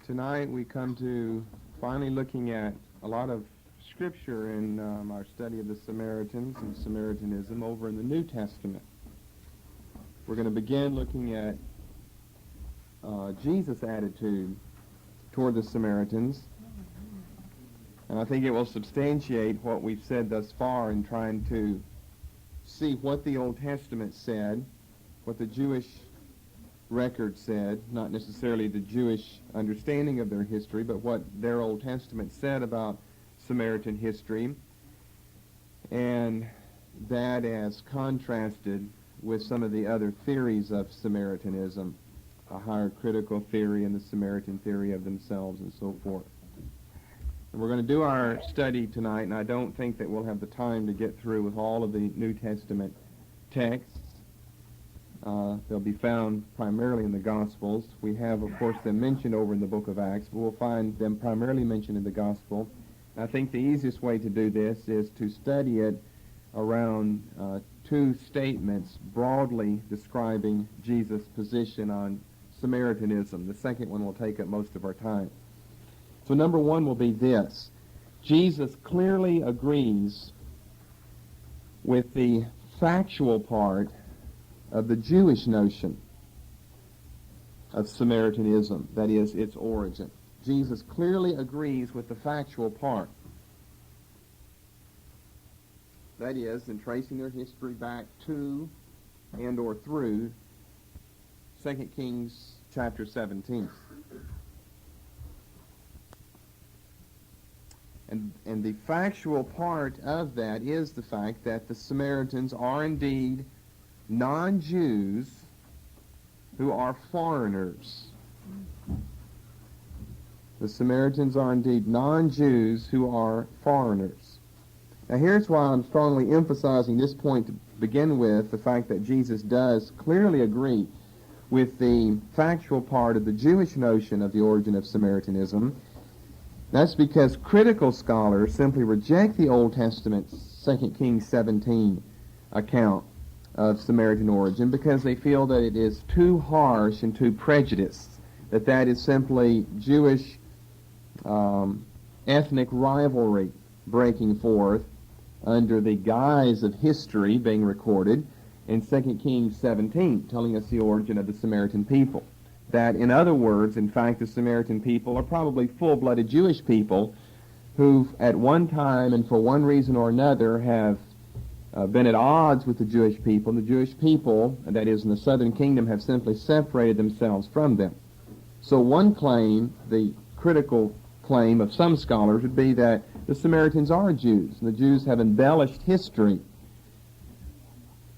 Tonight we come to finally looking at a lot of scripture in our study of the Samaritans and Samaritanism over in the New Testament. We're going to begin looking at Jesus' attitude toward the Samaritans, and I think it will substantiate what we've said thus far in trying to see what the Old Testament said, what the Jewish record said, not necessarily the Jewish understanding of their history, but what their Old Testament said about Samaritan history, and that as contrasted with some of the other theories of Samaritanism, a higher critical theory and the Samaritan theory of themselves and so forth. And we're going to do our study tonight, and I don't think that we'll have the time to get through with all of the New Testament texts. They'll be found primarily in the Gospels. We have, of course, them mentioned over in the book of Acts, but we'll find them primarily mentioned in the Gospel. I think the easiest way to do this is to study it around two statements broadly describing Jesus' position on Samaritanism. The second one will take up most of our time. So number one will be this. Jesus clearly agrees with the factual part of the Jewish notion of Samaritanism, that is, its origin. Jesus clearly agrees with the factual part. That is, in tracing their history back to and or through 2 Kings chapter 17. And the factual part of that is the fact that the Samaritans are indeed non-Jews who are foreigners. The Samaritans are indeed non-Jews who are foreigners. Now here's why I'm strongly emphasizing this point to begin with, the fact that Jesus does clearly agree with the factual part of the Jewish notion of the origin of Samaritanism. That's because critical scholars simply reject the Old Testament 2 Kings 17 account of Samaritan origin because they feel that it is too harsh and too prejudiced, that is simply Jewish ethnic rivalry breaking forth under the guise of history being recorded in 2 Kings 17, telling us the origin of the Samaritan people. That, in other words, in fact, the Samaritan people are probably full-blooded Jewish people who at one time and for one reason or another have been at odds with the Jewish people. The Jewish people, that is in the southern kingdom, have simply separated themselves from them. So one claim, the critical claim of some scholars, would be that the Samaritans are Jews, and the Jews have embellished history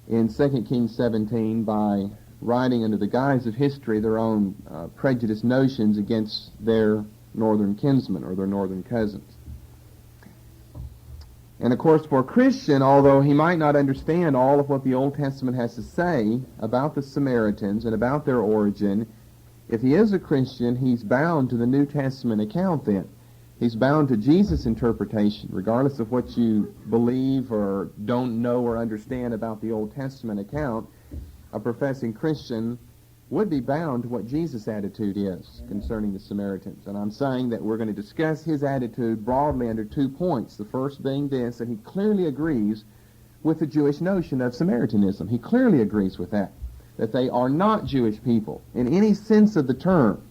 in 2 Kings 17 by writing under the guise of history their own prejudiced notions against their northern kinsmen or their northern cousins. And of course, for a Christian, although he might not understand all of what the Old Testament has to say about the Samaritans and about their origin, if he is a Christian, he's bound to the New Testament account then. He's bound to Jesus' interpretation, regardless of what you believe or don't know or understand about the Old Testament account. A professing Christian would be bound to what Jesus' attitude is concerning the Samaritans. And I'm saying that we're going to discuss his attitude broadly under 2 points. The first being this, that he clearly agrees with the Jewish notion of Samaritanism. He clearly agrees with that they are not Jewish people in any sense of the term.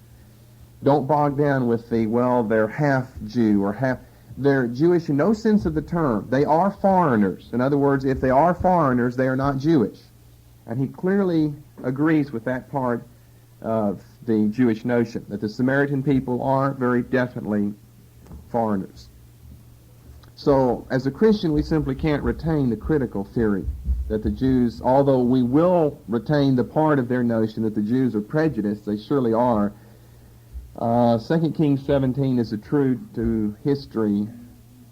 Don't bog down with the, well, they're half Jew or half... They're Jewish in no sense of the term. They are foreigners. In other words, if they are foreigners, they are not Jewish. And he clearly agrees with that part of the Jewish notion, that the Samaritan people are very definitely foreigners. So, as a Christian, we simply can't retain the critical theory that the Jews, although we will retain the part of their notion that the Jews are prejudiced, they surely are. 2 Kings 17 is a true-to-history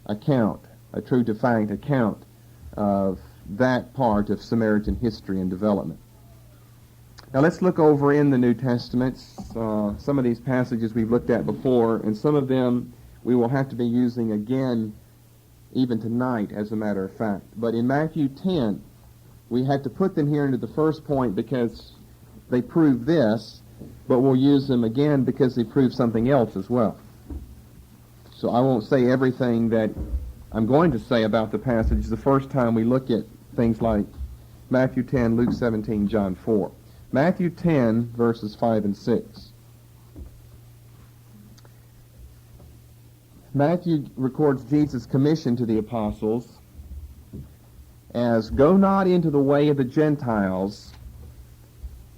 account, a true-to-fact account of that part of Samaritan history and development. Now let's look over in the New Testament. Some of these passages we've looked at before, and some of them we will have to be using again even tonight, as a matter of fact. But in Matthew 10, we have to put them here into the first point because they prove this, but we'll use them again because they prove something else as well. So I won't say everything that I'm going to say about the passage the first time we look at things like Matthew 10, Luke 17, John 4. Matthew 10, verses 5 and 6. Matthew records Jesus' commission to the apostles as, "Go not into the way of the Gentiles,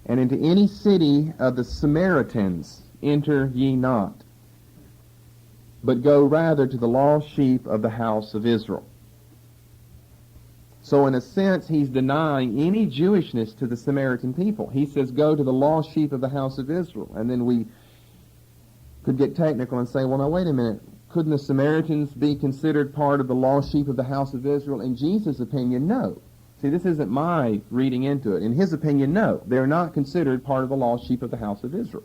and into any city of the Samaritans enter ye not, but go rather to the lost sheep of the house of Israel." So in a sense, he's denying any Jewishness to the Samaritan people. He says, go to the lost sheep of the house of Israel. And then we could get technical and say, well, now wait a minute. Couldn't the Samaritans be considered part of the lost sheep of the house of Israel? In Jesus' opinion, no. See, this isn't my reading into it. In his opinion, no. They're not considered part of the lost sheep of the house of Israel.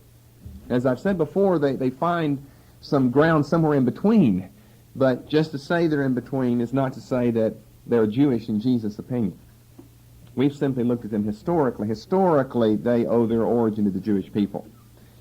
As I've said before, they find some ground somewhere in between. But just to say they're in between is not to say that they're Jewish in Jesus' opinion. We've simply looked at them historically. Historically, they owe their origin to the Jewish people.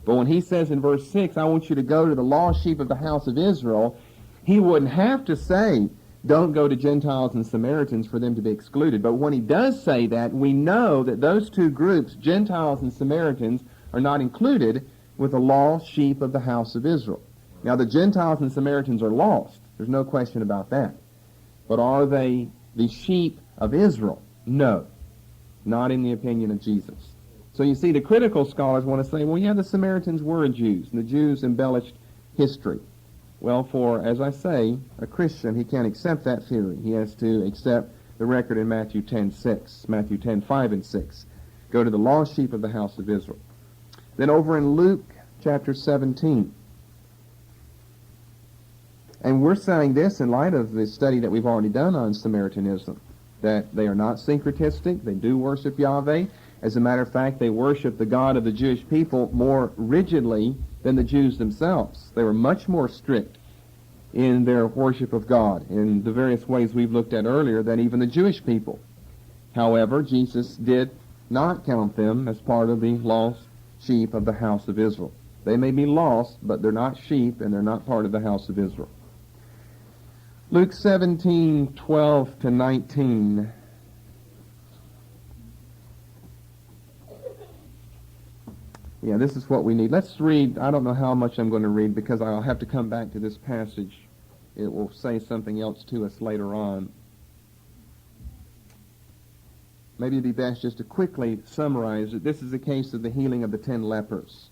But when he says in verse 6, I want you to go to the lost sheep of the house of Israel, he wouldn't have to say, don't go to Gentiles and Samaritans for them to be excluded. But when he does say that, we know that those two groups, Gentiles and Samaritans, are not included with the lost sheep of the house of Israel. Now, the Gentiles and Samaritans are lost. There's no question about that. But are they the sheep of Israel? No, not in the opinion of Jesus. So you see, the critical scholars want to say, well, yeah, the Samaritans were Jews, and the Jews embellished history. Well, for, as I say, a Christian, he can't accept that theory. He has to accept the record in Matthew 10:6, Matthew 10:5 and 6. Go to the lost sheep of the house of Israel. Then over in Luke chapter 17, and we're saying this in light of the study that we've already done on Samaritanism, that they are not syncretistic, they do worship Yahweh. As a matter of fact, they worship the God of the Jewish people more rigidly than the Jews themselves. They were much more strict in their worship of God in the various ways we've looked at earlier than even the Jewish people. However, Jesus did not count them as part of the lost sheep of the house of Israel. They may be lost, but they're not sheep and they're not part of the house of Israel. Luke 17:12 to 19. Yeah, this is what we need. Let's read. I don't know how much I'm going to read because I'll have to come back to this passage. It will say something else to us later on. Maybe it'd be best just to quickly summarize it. This is the case of the healing of the 10 lepers.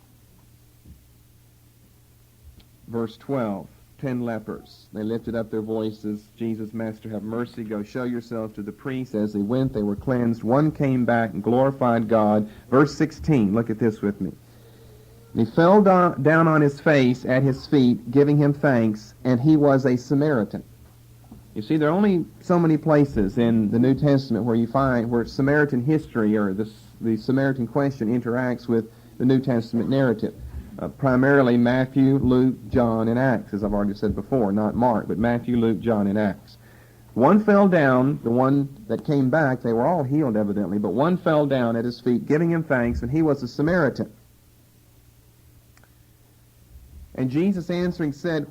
Verse 12. 10 lepers. They lifted up their voices. Jesus, Master, have mercy. Go show yourselves to the priests. As they went, they were cleansed. One came back and glorified God. Verse 16. Look at this with me. And he fell down on his face at his feet, giving him thanks, and he was a Samaritan. You see, there are only so many places in the New Testament where you find where Samaritan history or the Samaritan question interacts with the New Testament narrative. Primarily Matthew, Luke, John, and Acts, as I've already said before, not Mark, but Matthew, Luke, John, and Acts. One fell down, the one that came back, they were all healed evidently, but one fell down at his feet, giving him thanks, and he was a Samaritan. And Jesus answering said,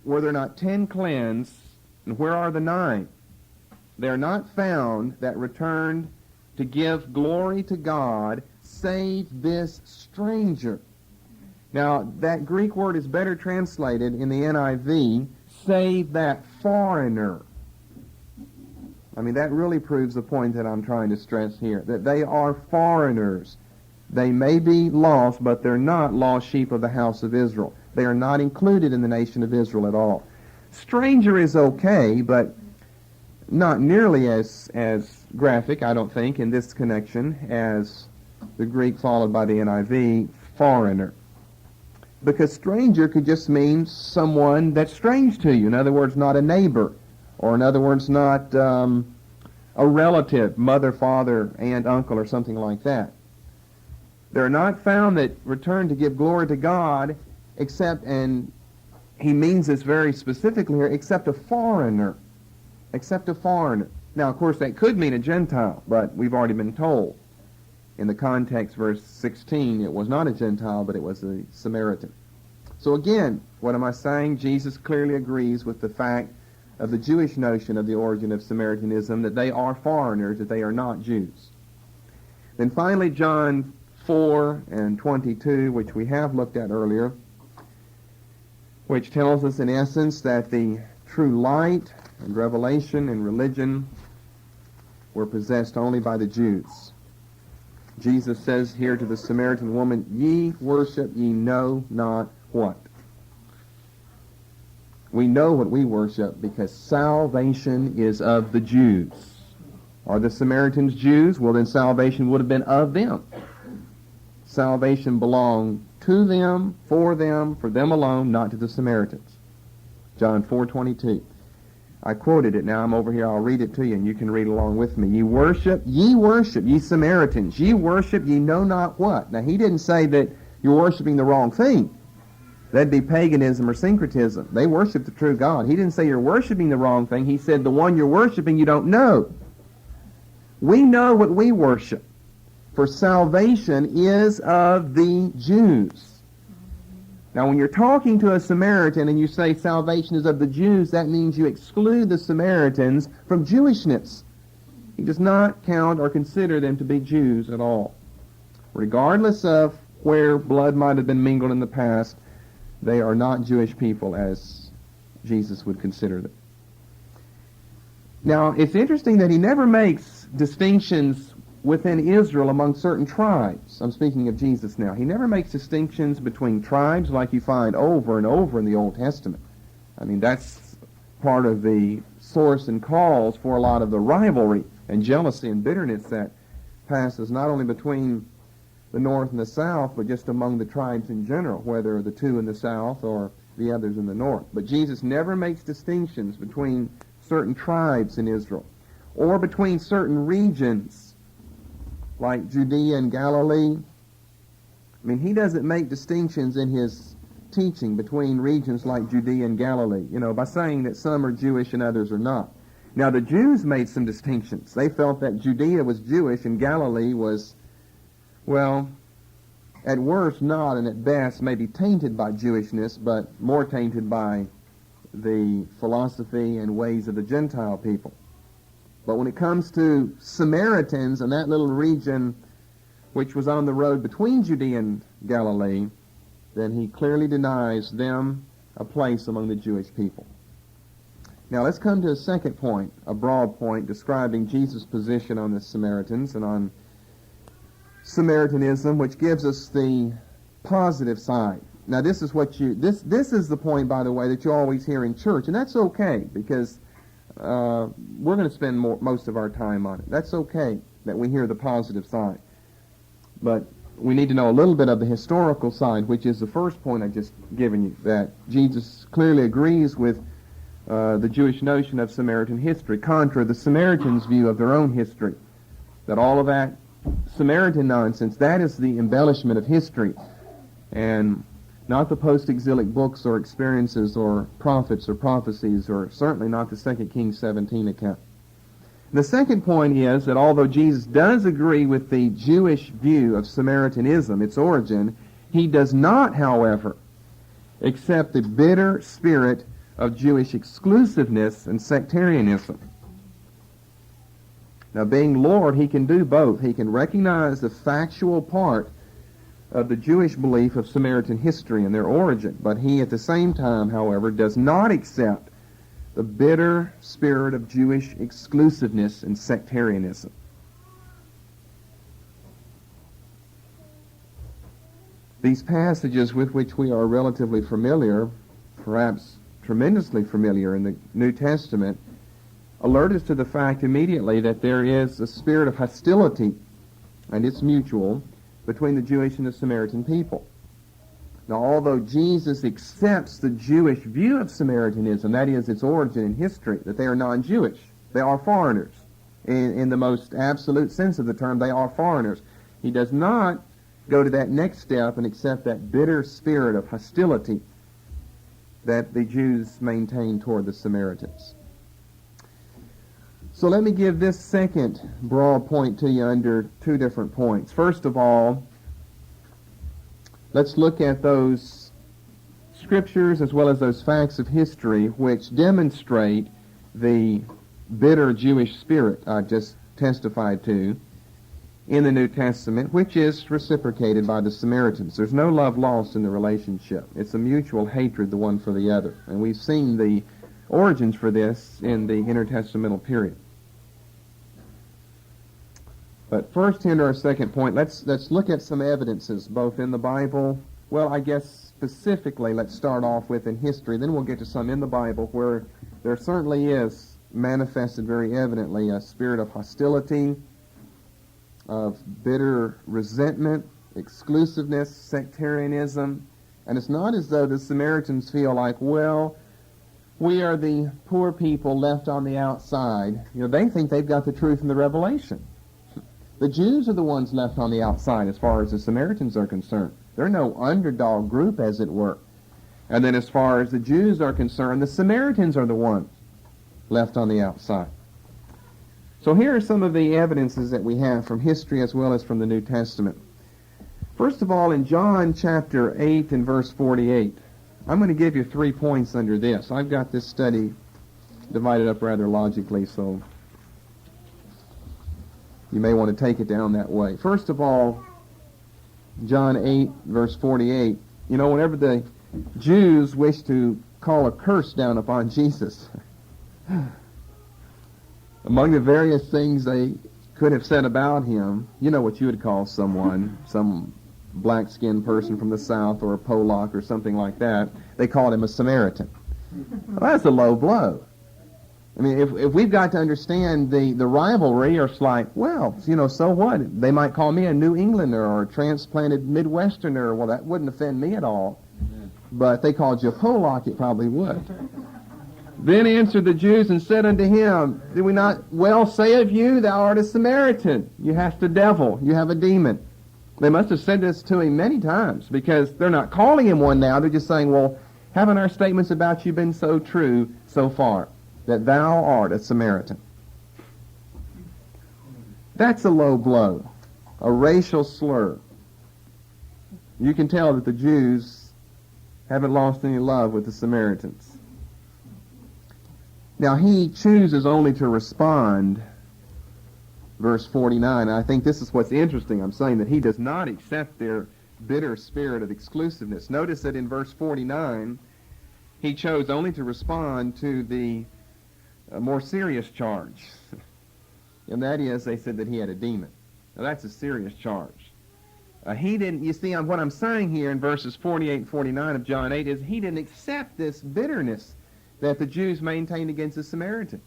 were there not 10 cleansed, and where are the 9? They are not found that returned to give glory to God, save this stranger. Now, that Greek word is better translated in the NIV, save that foreigner. I mean, that really proves the point that I'm trying to stress here, that they are foreigners. They may be lost, but they're not lost sheep of the house of Israel. They are not included in the nation of Israel at all. Stranger is okay, but not nearly as graphic, I don't think, in this connection as the Greek followed by the NIV, foreigner. Because stranger could just mean someone that's strange to you. In other words, not a neighbor. Or in other words, not a relative, mother, father, aunt, uncle, or something like that. They're not found that return to give glory to God except, and he means this very specifically here, except a foreigner. Except a foreigner. Now, of course, that could mean a Gentile, but we've already been told In the context, verse 16, it was not a Gentile, but it was a Samaritan. So again, what am I saying? Jesus clearly agrees with the fact of the Jewish notion of the origin of Samaritanism, that they are foreigners, that they are not Jews. Then finally, John 4 and 22, which we have looked at earlier, which tells us in essence that the true light and revelation and religion were possessed only by the Jews. Jesus says here to the Samaritan woman, "Ye worship ye know not what." We know what we worship because salvation is of the Jews. Are the Samaritans Jews? Well, then salvation would have been of them. Salvation belonged to them, for them alone, not to the Samaritans. John 4:22. I quoted it. Now I'm over here. I'll read it to you, and you can read along with me. Ye worship, ye Samaritans. Ye worship, ye know not what. Now, he didn't say that you're worshiping the wrong thing. That'd be paganism or syncretism. They worship the true God. He didn't say you're worshiping the wrong thing. He said the one you're worshiping you don't know. We know what we worship, for salvation is of the Jews. Now, when you're talking to a Samaritan and you say salvation is of the Jews, that means you exclude the Samaritans from Jewishness. He does not count or consider them to be Jews at all. Regardless of where blood might have been mingled in the past, they are not Jewish people as Jesus would consider them. Now, it's interesting that he never makes distinctions within Israel among certain tribes. I'm speaking of Jesus now. He never makes distinctions between tribes like you find over and over in the Old Testament. I mean, that's part of the source and cause for a lot of the rivalry and jealousy and bitterness that passes not only between the north and the south, but just among the tribes in general, whether the two in the south or the others in the north. But Jesus never makes distinctions between certain tribes in Israel or between certain regions like Judea and Galilee. I mean, he doesn't make distinctions in his teaching between regions like Judea and Galilee, by saying that some are Jewish and others are not. Now, the Jews made some distinctions. They felt that Judea was Jewish and Galilee was, well, at worst not, and at best maybe tainted by Jewishness, but more tainted by the philosophy and ways of the Gentile people. But when it comes to Samaritans and that little region which was on the road between Judea and Galilee, then he clearly denies them a place among the Jewish people. Now let's come to a second point, a broad point, describing Jesus' position on the Samaritans and on Samaritanism, which gives us the positive side. Now this is what this is the point, by the way, that you always hear in church, and that's okay, because we're going to spend most of our time on it. That's okay that we hear the positive side. But we need to know a little bit of the historical side, which is the first point I've just given you, that Jesus clearly agrees with the Jewish notion of Samaritan history, contra the Samaritans' view of their own history, that all of that Samaritan nonsense, that is the embellishment of history, and not the post-exilic books or experiences or prophets or prophecies, or certainly not the 2 Kings 17 account. The second point is that although Jesus does agree with the Jewish view of Samaritanism, its origin, he does not, however, accept the bitter spirit of Jewish exclusiveness and sectarianism. Now, being Lord, he can do both. He can recognize the factual part of the Jewish belief of Samaritan history and their origin, but he at the same time, however, does not accept the bitter spirit of Jewish exclusiveness and sectarianism. These passages with which we are relatively familiar, perhaps tremendously familiar in the New Testament, alert us to the fact immediately that there is a spirit of hostility, and it's mutual, between the Jewish and the Samaritan people. Now, although Jesus accepts the Jewish view of Samaritanism, that is its origin in history, that they are non-Jewish, they are foreigners. In the most absolute sense of the term, they are foreigners. He does not go to that next step and accept that bitter spirit of hostility that the Jews maintain toward the Samaritans. So let me give this second broad point to you under two different points. First of all, let's look at those scriptures as well as those facts of history which demonstrate the bitter Jewish spirit I just testified to in the New Testament, which is reciprocated by the Samaritans. There's no love lost in the relationship. It's a mutual hatred, the one for the other. And we've seen the origins for this in the intertestamental period. But first, here to our second point, let's look at some evidences, both in the Bible. Well, I guess specifically, let's start off with in history. Then we'll get to some in the Bible where there certainly is manifested very evidently a spirit of hostility, of bitter resentment, exclusiveness, sectarianism. And it's not as though the Samaritans feel like, well, we are the poor people left on the outside. You know, they think they've got the truth in the revelation. The Jews are the ones left on the outside as far as the Samaritans are concerned. They're no underdog group, as it were. And then as far as the Jews are concerned, the Samaritans are the ones left on the outside. So here are some of the evidences that we have from history as well as from the New Testament. First of all, in John chapter 8 and verse 48, I'm going to give you 3 points under this. I've got this study divided up rather logically, so you may want to take it down that way. First of all, John 8, verse 48, you know, whenever the Jews wish to call a curse down upon Jesus, among the various things they could have said about him, you know what you would call someone, some black-skinned person from the South or a Polak or something like that. They called him a Samaritan. Well, that's a low blow. I mean, if we've got to understand the rivalry, or it's like, well, you know, so what? They might call me a New Englander or a transplanted Midwesterner. Well, that wouldn't offend me at all. But if they called you a Polak, it probably would. Then answered the Jews and said unto him, did we not well say of you, thou art a Samaritan? You hast a devil. You have a demon. They must have said this to him many times, because they're not calling him one now. They're just saying, well, haven't our statements about you been so true so far, that thou art a Samaritan? That's a low blow, a racial slur. You can tell that the Jews haven't lost any love with the Samaritans. Now, he chooses only to respond, verse 49. I think this is what's interesting. I'm saying that he does not accept their bitter spirit of exclusiveness. Notice that in verse 49, he chose only to respond to the more serious charge. And that is, they said that he had a demon. Now, that's a serious charge. He didn't, you see, what I'm saying here in verses 48 and 49 of John 8 is he didn't accept this bitterness that the Jews maintained against the Samaritans,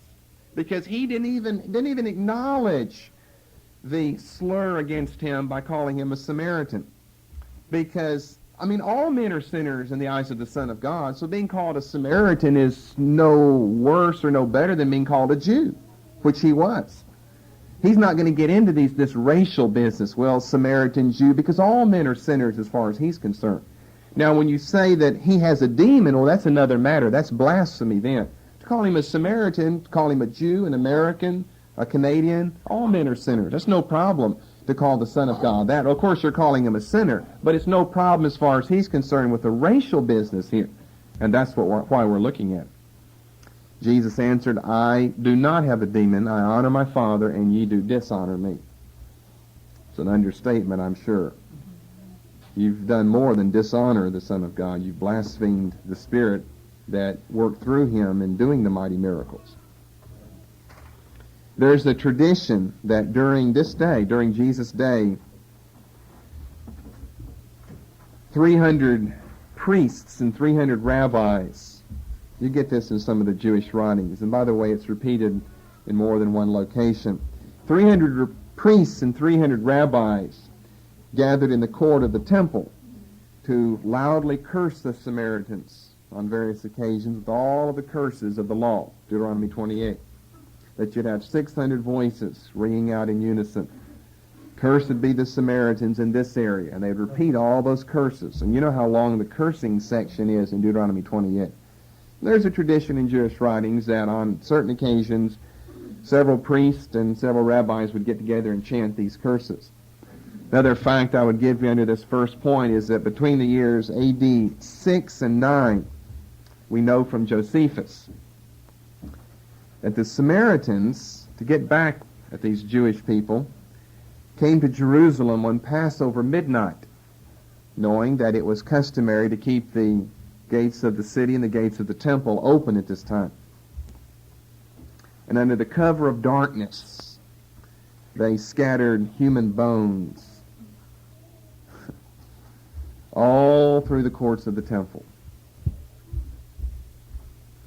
because he didn't even acknowledge the slur against him by calling him a Samaritan. Because, I mean, all men are sinners in the eyes of the Son of God, so being called a Samaritan is no worse or no better than being called a Jew, which he was. He's not going to get into this racial business, well, Samaritan, Jew, because all men are sinners as far as he's concerned. Now, when you say that he has a demon, well, that's another matter. That's blasphemy then. To call him a Samaritan, to call him a Jew, an American, a Canadian, all men are sinners. That's no problem to call the Son of God that. Of course, you're calling him a sinner, but it's no problem as far as he's concerned with the racial business here. And that's why we're looking at it. Jesus answered, I do not have a demon. I honor my Father, and ye do dishonor me. It's an understatement, I'm sure. You've done more than dishonor the Son of God. You've blasphemed the Spirit that worked through him in doing the mighty miracles. There's a tradition that during this day, during Jesus' day, 300 priests and 300 rabbis, you get this in some of the Jewish writings, and by the way, it's repeated in more than one location. 300 priests and 300 rabbis gathered in the court of the temple to loudly curse the Samaritans on various occasions with all of the curses of the law, Deuteronomy 28. That you'd have 600 voices ringing out in unison. Cursed be the Samaritans in this area. And they'd repeat all those curses. And you know how long the cursing section is in Deuteronomy 28. There's a tradition in Jewish writings that on certain occasions several priests and several rabbis would get together and chant these curses. Another fact I would give you under this first point is that between the years A.D. 6 and 9, we know from Josephus that the Samaritans, to get back at these Jewish people, came to Jerusalem on Passover midnight, knowing that it was customary to keep the gates of the city and the gates of the temple open at this time. And under the cover of darkness, they scattered human bones all through the courts of the temple.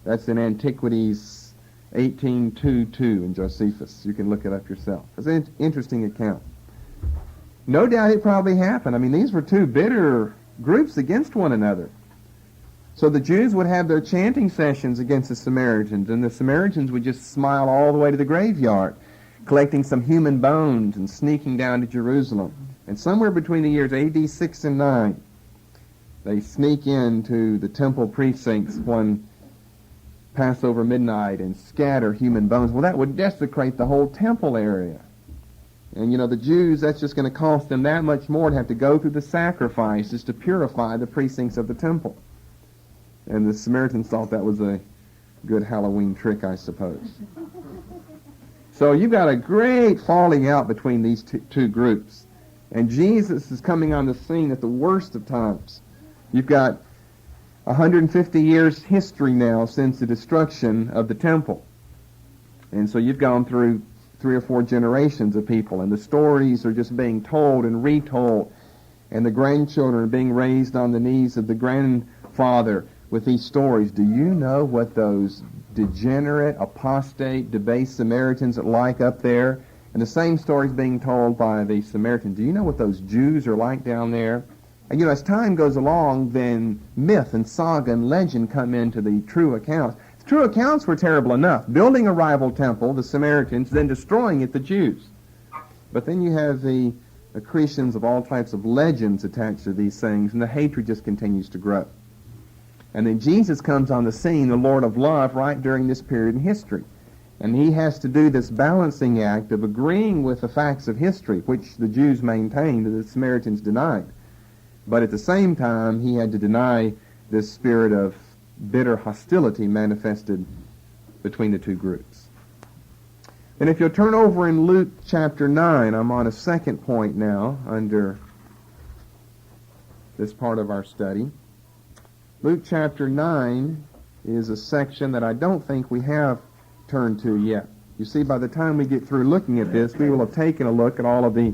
That's in Antiquities 18:2-2 in Josephus. You can look it up yourself. It's an interesting account. No doubt it probably happened. I mean, these were two bitter groups against one another. So the Jews would have their chanting sessions against the Samaritans, and the Samaritans would just smile all the way to the graveyard, collecting some human bones and sneaking down to Jerusalem. And somewhere between the years A.D. 6 and 9, they sneak into the temple precincts one Passover midnight and scatter human bones. Well, that would desecrate the whole temple area. And, the Jews, that's just going to cost them that much more to have to go through the sacrifices to purify the precincts of the temple. And the Samaritans thought that was a good Halloween trick, I suppose. So you've got a great falling out between these two groups. And Jesus is coming on the scene at the worst of times. You've got 150 years history now since the destruction of the temple. And so you've gone through 3 or 4 generations of people, and the stories are just being told and retold, and the grandchildren are being raised on the knees of the grandfather with these stories. Do you know what those degenerate, apostate, debased Samaritans are like up there? And the same stories being told by the Samaritans. Do you know what those Jews are like down there? And as time goes along, then myth and saga and legend come into the true accounts. The true accounts were terrible enough. Building a rival temple, the Samaritans, then destroying it, the Jews. But then you have the accretions of all types of legends attached to these things, and the hatred just continues to grow. And then Jesus comes on the scene, the Lord of love, right during this period in history. And he has to do this balancing act of agreeing with the facts of history, which the Jews maintained and the Samaritans denied. But at the same time, he had to deny this spirit of bitter hostility manifested between the two groups. And if you'll turn over in Luke chapter 9, I'm on a second point now under this part of our study. Luke chapter 9 is a section that I don't think we have turned to yet. You see, by the time we get through looking at this, we will have taken a look at all of the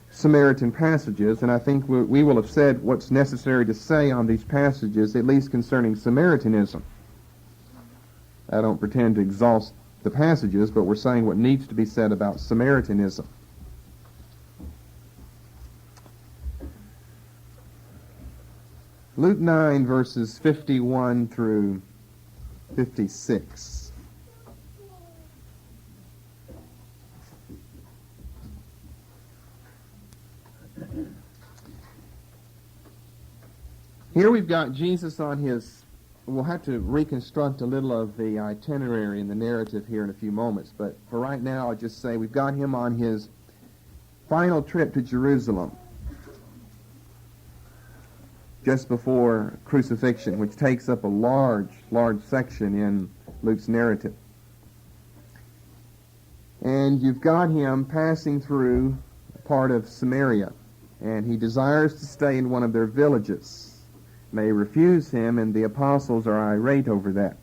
Samaritan passages, and I think we will have said what's necessary to say on these passages, at least concerning Samaritanism. I don't pretend to exhaust the passages, but we're saying what needs to be said about Samaritanism. Luke 9, verses 51 through 56. Here we've got Jesus on his, we'll have to reconstruct a little of the itinerary and the narrative here in a few moments, but for right now I'll just say we've got him on his final trip to Jerusalem, just before crucifixion, which takes up a large section in Luke's narrative. And you've got him passing through part of Samaria, and he desires to stay in one of their villages. They refuse him, and the apostles are irate over that.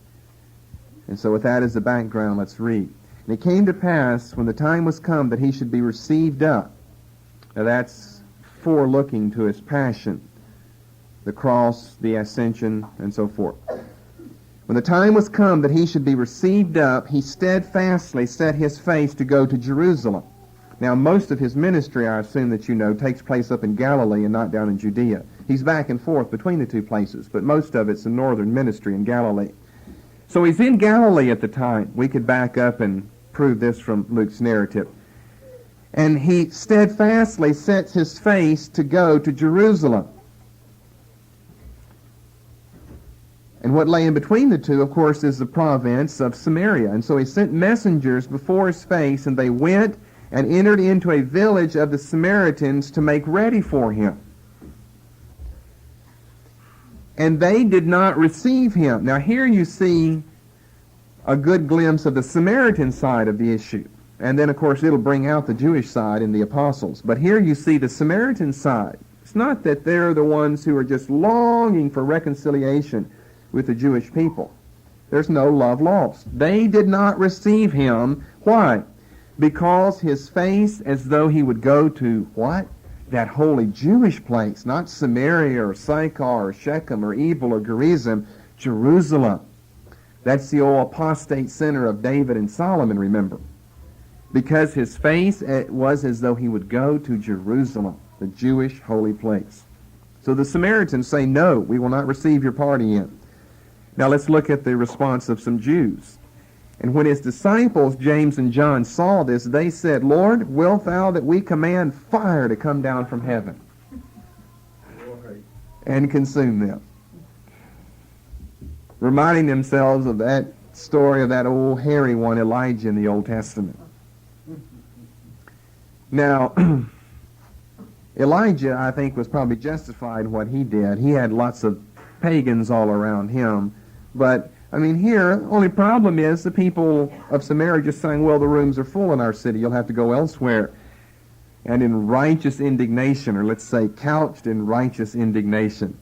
And so with that as the background, let's read. And it came to pass, when the time was come, that he should be received up. Now that's forelooking to his passion, the cross, the ascension, and so forth. When the time was come that he should be received up, he steadfastly set his face to go to Jerusalem. Now, most of his ministry, I assume that you know, takes place up in Galilee and not down in Judea. He's back and forth between the two places, but most of it's a northern ministry in Galilee. So he's in Galilee at the time. We could back up and prove this from Luke's narrative. And he steadfastly sets his face to go to Jerusalem. And what lay in between the two, of course, is the province of Samaria. And so he sent messengers before his face, and they went and entered into a village of the Samaritans to make ready for him. And they did not receive him. Now here you see a good glimpse of the Samaritan side of the issue. And then, of course, it'll bring out the Jewish side in the apostles. But here you see the Samaritan side. It's not that they're the ones who are just longing for reconciliation with the Jewish people. There's no love lost. They did not receive him. Why? Because his face, as though he would go to what? That holy Jewish place, not Samaria or Sychar or Shechem or Ebal or Gerizim, Jerusalem. That's the old apostate center of David and Solomon, remember. Because his face was as though he would go to Jerusalem, the Jewish holy place. So the Samaritans say, no, we will not receive your party in. Now let's look at the response of some Jews. And when his disciples, James and John, saw this, they said, Lord, wilt thou that we command fire to come down from heaven and consume them? Reminding themselves of that story of that old hairy one, Elijah, in the Old Testament. Now, Elijah, I think, was probably justified in what he did. He had lots of pagans all around him. But, I mean, here, the only problem is the people of Samaria just saying, well, the rooms are full in our city. You'll have to go elsewhere. And in righteous indignation, or let's say couched in righteous indignation,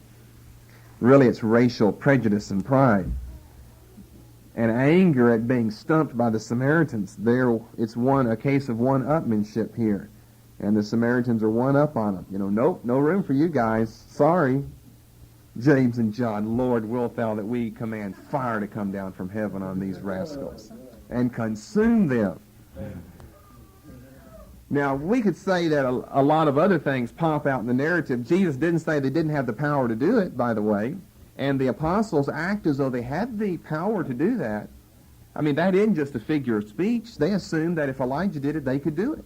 really it's racial prejudice and pride. And anger at being stumped by the Samaritans. It's a case of one-upmanship here. And the Samaritans are one up on them. Nope, no room for you guys. Sorry. James and John, Lord, wilt thou that we command fire to come down from heaven on these rascals and consume them. Now, we could say that a lot of other things pop out in the narrative. Jesus didn't say they didn't have the power to do it, by the way. And the apostles act as though they had the power to do that. I mean, that isn't just a figure of speech. They assumed that if Elijah did it, they could do it.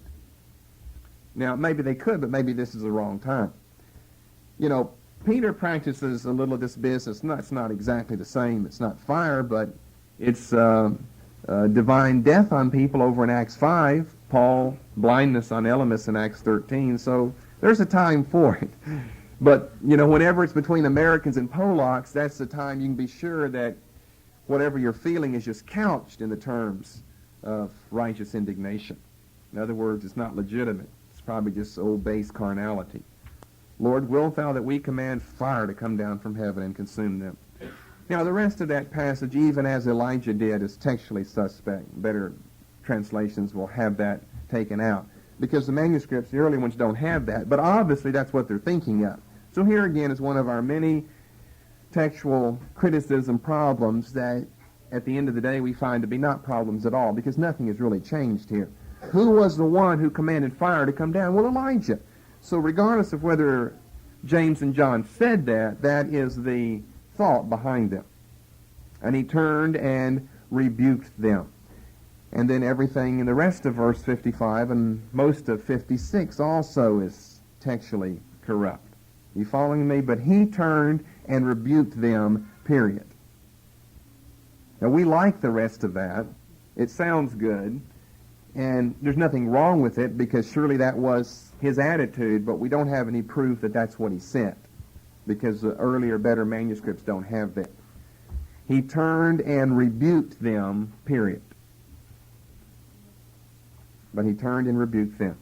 Now, maybe they could, but maybe this is the wrong time. Peter practices a little of this business. It's not exactly the same. It's not fire, but it's divine death on people over in Acts 5. Paul, blindness on Elymas in Acts 13. So there's a time for it. But, whenever it's between Americans and Polacks, that's the time you can be sure that whatever you're feeling is just couched in the terms of righteous indignation. In other words, it's not legitimate. It's probably just old base carnality. Lord, wilt thou that we command fire to come down from heaven and consume them? Now, the rest of that passage, even as Elijah did, is textually suspect. Better translations will have that taken out, because the manuscripts, the early ones, don't have that. But obviously, that's what they're thinking of. So here again is one of our many textual criticism problems that, at the end of the day, we find to be not problems at all, because nothing has really changed here. Who was the one who commanded fire to come down? Well, Elijah. So regardless of whether James and John said that, that is the thought behind them. And he turned and rebuked them. And then everything in the rest of verse 55 and most of 56 also is textually corrupt. You following me? But he turned and rebuked them, period. Now we like the rest of that. It sounds good. And there's nothing wrong with it, because surely that was his attitude, but we don't have any proof that that's what he said, because the earlier, better manuscripts don't have that. He turned and rebuked them, period. But he turned and rebuked them.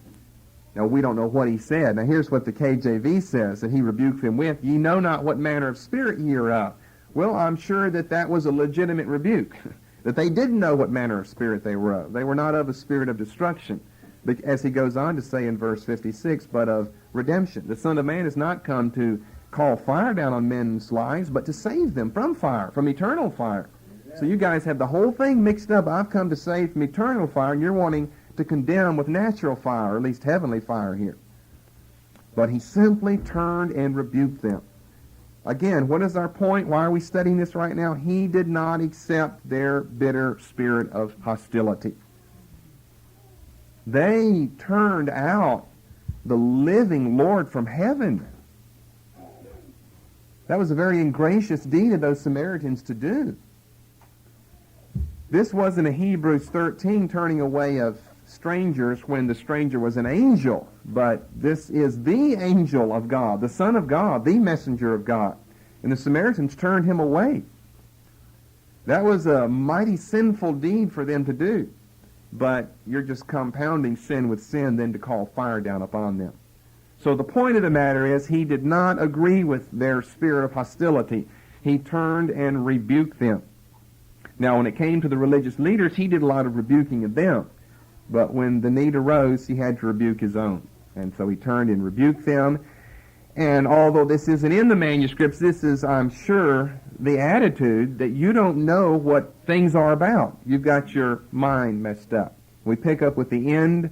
Now, we don't know what he said. Now, here's what the KJV says, that he rebuked them with. Ye know not what manner of spirit ye are of. Well, I'm sure that was a legitimate rebuke, that they didn't know what manner of spirit they were of. They were not of a spirit of destruction, as he goes on to say in verse 56, but of redemption. The Son of Man has not come to call fire down on men's lives, but to save them from fire, from eternal fire. So you guys have the whole thing mixed up. I've come to save from eternal fire, and you're wanting to condemn with natural fire, or at least heavenly fire here. But he simply turned and rebuked them. Again, what is our point? Why are we studying this right now? He did not accept their bitter spirit of hostility. They turned out the living Lord from heaven. That was a very ingracious deed of those Samaritans to do. This wasn't a Hebrews 13 turning away of strangers when the stranger was an angel, but this is the angel of God, the Son of God, the messenger of God. And the Samaritans turned him away. That was a mighty sinful deed for them to do. But you're just compounding sin with sin then to call fire down upon them. So the point of the matter is he did not agree with their spirit of hostility. He turned and rebuked them. Now when it came to the religious leaders, he did a lot of rebuking of them. But when the need arose, he had to rebuke his own. And so he turned and rebuked them. And although this isn't in the manuscripts, this is, I'm sure, the attitude that you don't know what things are about. You've got your mind messed up. We pick up with the end,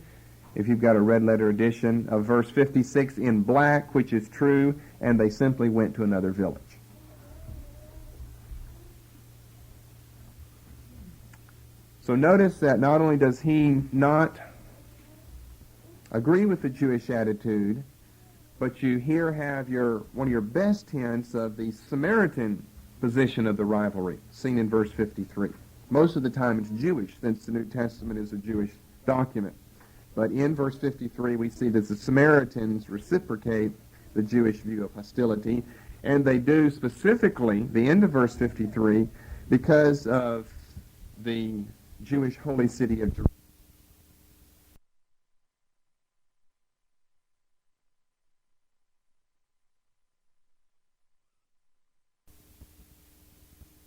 if you've got a red letter edition, of verse 56 in black, which is true, and they simply went to another village. So notice that not only does he not agree with the Jewish attitude, but you here have one of your best hints of the Samaritan position of the rivalry, seen in verse 53. Most of the time it's Jewish, since the New Testament is a Jewish document. But in verse 53 we see that the Samaritans reciprocate the Jewish view of hostility, and they do specifically, the end of verse 53, because of the Jewish holy city of Jerusalem.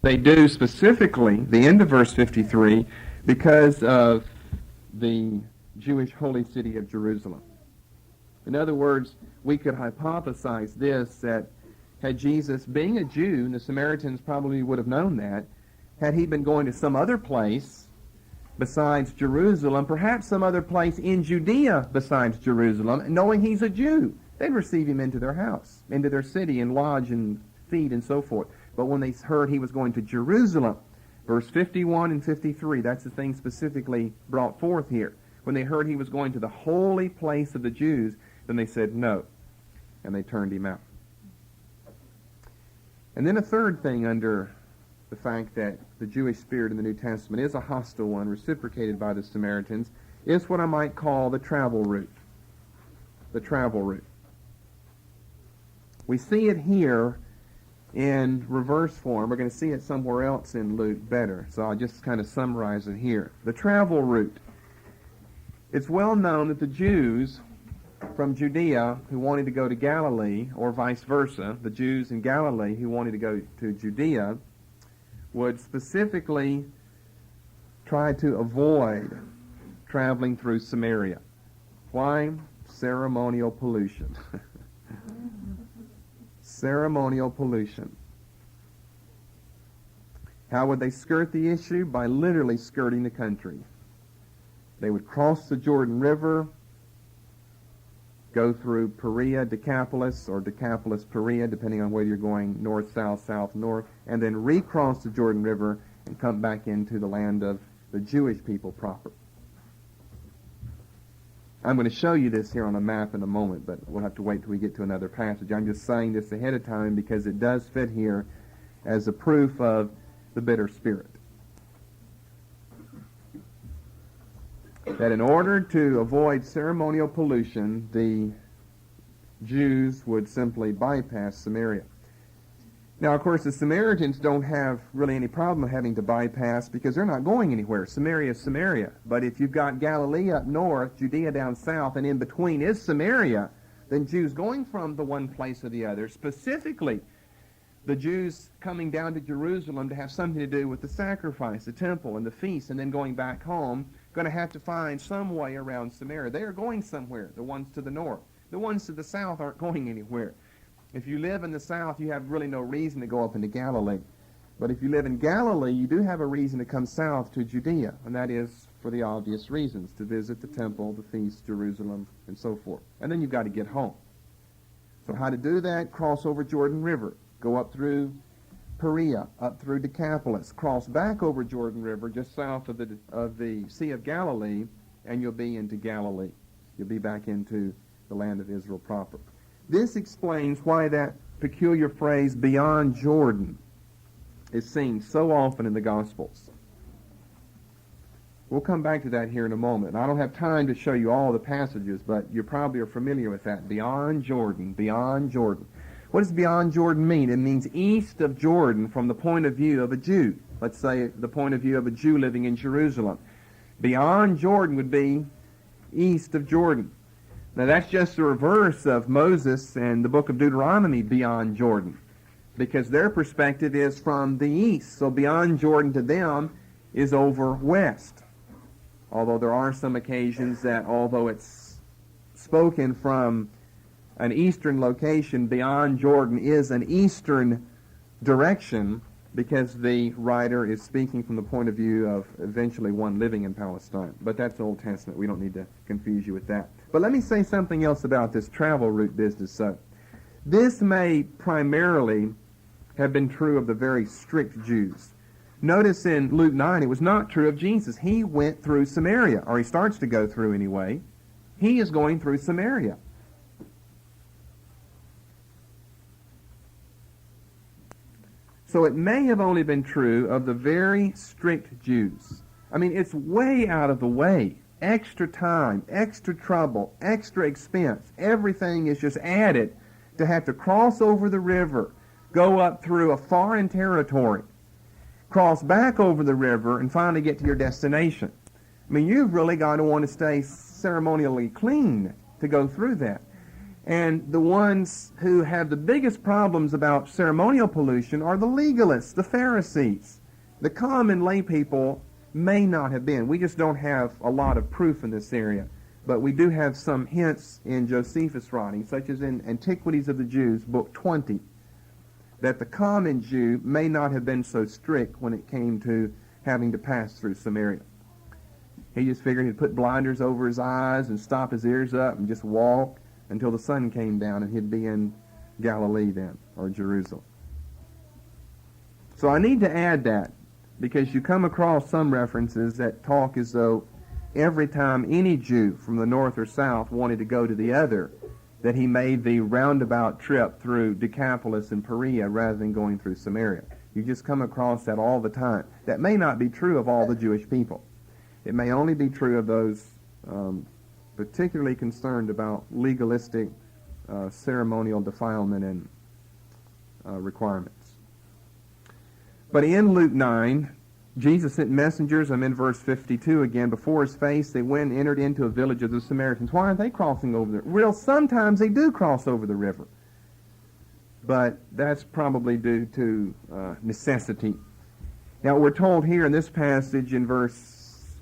They do specifically, the end of verse 53, because of the Jewish holy city of Jerusalem. In other words, we could hypothesize this, that had Jesus, being a Jew, and the Samaritans probably would have known that, had he been going to some other place besides Jerusalem, perhaps some other place in Judea besides Jerusalem, knowing he's a Jew, they'd receive him into their house, into their city, and lodge and feed and so forth. But when they heard he was going to Jerusalem, verse 51 and 53, that's the thing specifically brought forth here. When they heard he was going to the holy place of the Jews, then they said no, and they turned him out. And then a third thing under the fact that the Jewish spirit in the New Testament is a hostile one, reciprocated by the Samaritans, is what I might call the travel route. The travel route. We see it here in reverse form. We're going to see it somewhere else in Luke better, so I'll just kind of summarize it here. The travel route. It's well known that the Jews from Judea who wanted to go to Galilee, or vice versa, the Jews in Galilee who wanted to go to Judea, would specifically try to avoid traveling through Samaria. Why? Ceremonial pollution. Ceremonial pollution. How would they skirt the issue? By literally skirting the country. They would cross the Jordan River, go through Perea, Decapolis, or Decapolis, Perea, depending on whether you're going north, south, south, north, and then recross the Jordan River and come back into the land of the Jewish people proper. I'm going to show you this here on a map in a moment, but we'll have to wait till we get to another passage. I'm just saying this ahead of time because it does fit here as a proof of the bitter spirit. That in order to avoid ceremonial pollution, the Jews would simply bypass Samaria. Now, of course, the Samaritans don't have really any problem having to bypass because they're not going anywhere. Samaria is Samaria. But if you've got Galilee up north, Judea down south, and in between is Samaria, then Jews going from the one place or the other, specifically the Jews coming down to Jerusalem to have something to do with the sacrifice, the temple, and the feast, and then going back home, going to have to find some way around Samaria. They are going somewhere, the ones to the north. The ones to the south aren't going anywhere. If you live in the south, you have really no reason to go up into Galilee. But if you live in Galilee, you do have a reason to come south to Judea, and that is for the obvious reasons, to visit the temple, the feast, Jerusalem, and so forth. And then you've got to get home. So how to do that? Cross over Jordan River. Go up through Perea, up through Decapolis, cross back over Jordan River just south of the Sea of Galilee, and you'll be into Galilee. You'll be back into the land of Israel proper. This explains why that peculiar phrase, beyond Jordan, is seen so often in the Gospels. We'll come back to that here in a moment. I don't have time to show you all the passages, but you probably are familiar with that. Beyond Jordan, beyond Jordan. What does beyond Jordan mean? It means east of Jordan from the point of view of a Jew. Let's say the point of view of a Jew living in Jerusalem. Beyond Jordan would be east of Jordan. Now that's just the reverse of Moses and the book of Deuteronomy beyond Jordan, because their perspective is from the east. So beyond Jordan to them is over west. Although there are some occasions that, although it's spoken from an eastern location, beyond Jordan is an eastern direction, because the writer is speaking from the point of view of eventually one living in Palestine. But that's Old Testament. We don't need to confuse you with that. But let me say something else about this travel route business. So, this may primarily have been true of the very strict Jews. Notice in Luke 9, it was not true of Jesus. He went through Samaria, or he starts to go through anyway. He is going through Samaria. So it may have only been true of the very strict Jews. I mean, it's way out of the way. Extra time, extra trouble, extra expense. Everything is just added to have to cross over the river, go up through a foreign territory, cross back over the river, and finally get to your destination. I mean, you've really got to want to stay ceremonially clean to go through that. And the ones who have the biggest problems about ceremonial pollution are the legalists, the Pharisees. The common lay people may not have been. We just don't have a lot of proof in this area. But we do have some hints in Josephus' writings, such as in Antiquities of the Jews, Book 20, that the common Jew may not have been so strict when it came to having to pass through Samaria. He just figured he'd put blinders over his eyes and stop his ears up and just walk until the sun came down, and he'd be in Galilee then, or Jerusalem. So I need to add that, because you come across some references that talk as though every time any Jew from the north or south wanted to go to the other, that he made the roundabout trip through Decapolis and Perea rather than going through Samaria. You just come across that all the time. That may not be true of all the Jewish people. It may only be true of those particularly concerned about legalistic ceremonial defilement and requirements. But in Luke 9, Jesus sent messengers, I'm in verse 52 again, before his face. They went and entered into a village of the Samaritans. Why aren't they crossing over the river? Well, sometimes they do cross over the river. But that's probably due to necessity. Now, we're told here in this passage in verse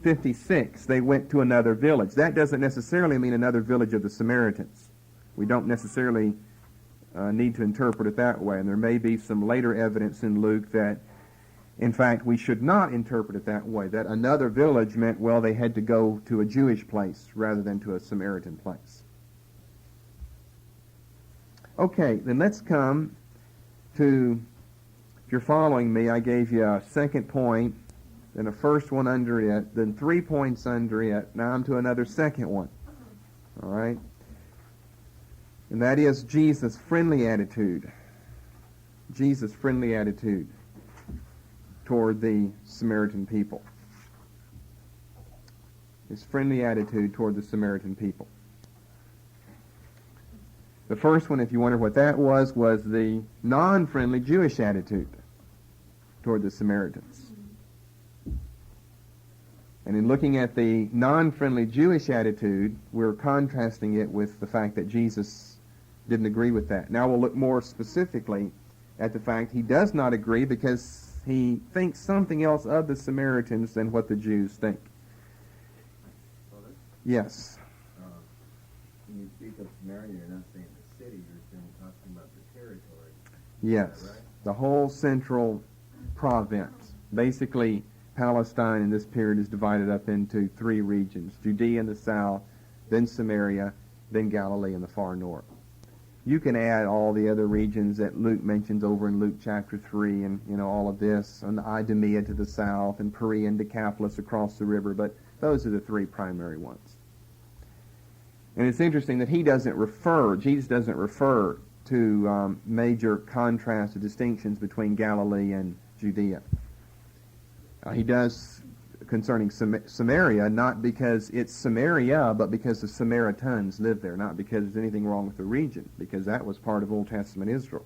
56, they went to another village. That doesn't necessarily mean another village of the Samaritans. We don't necessarily need to interpret it that way. And there may be some later evidence in Luke that, in fact, we should not interpret it that way, that another village meant, well, they had to go to a Jewish place rather than to a Samaritan place. Okay, then let's come to, if you're following me, I gave you a second point, then a first one under it, then 3 points under it. Now I'm to another second one. All right? And that is Jesus' friendly attitude. Jesus' friendly attitude toward the Samaritan people. His friendly attitude toward the Samaritan people. The first one, if you wonder what that was the non-friendly Jewish attitude toward the Samaritans. And in looking at the non-friendly Jewish attitude, we're contrasting it with the fact that Jesus didn't agree with that. Now we'll look more specifically at the fact he does not agree because he thinks something else of the Samaritans than what the Jews think. Brother? Yes. When you speak of Samaria, you're not saying the city, you're talking about the territory. Yes. Is that right? The whole central province. Basically, Palestine in this period is divided up into 3 regions: Judea in the south, then Samaria, then Galilee in the far north. You can add all the other regions that Luke mentions over in Luke chapter 3 and, all of this, and Idumea to the south, and Perea and Decapolis across the river, but those are the 3 primary ones. And it's interesting that Jesus doesn't refer major contrasts or distinctions between Galilee and Judea. He does concerning Samaria, not because it's Samaria, but because the Samaritans live there, not because there's anything wrong with the region, because that was part of Old Testament Israel,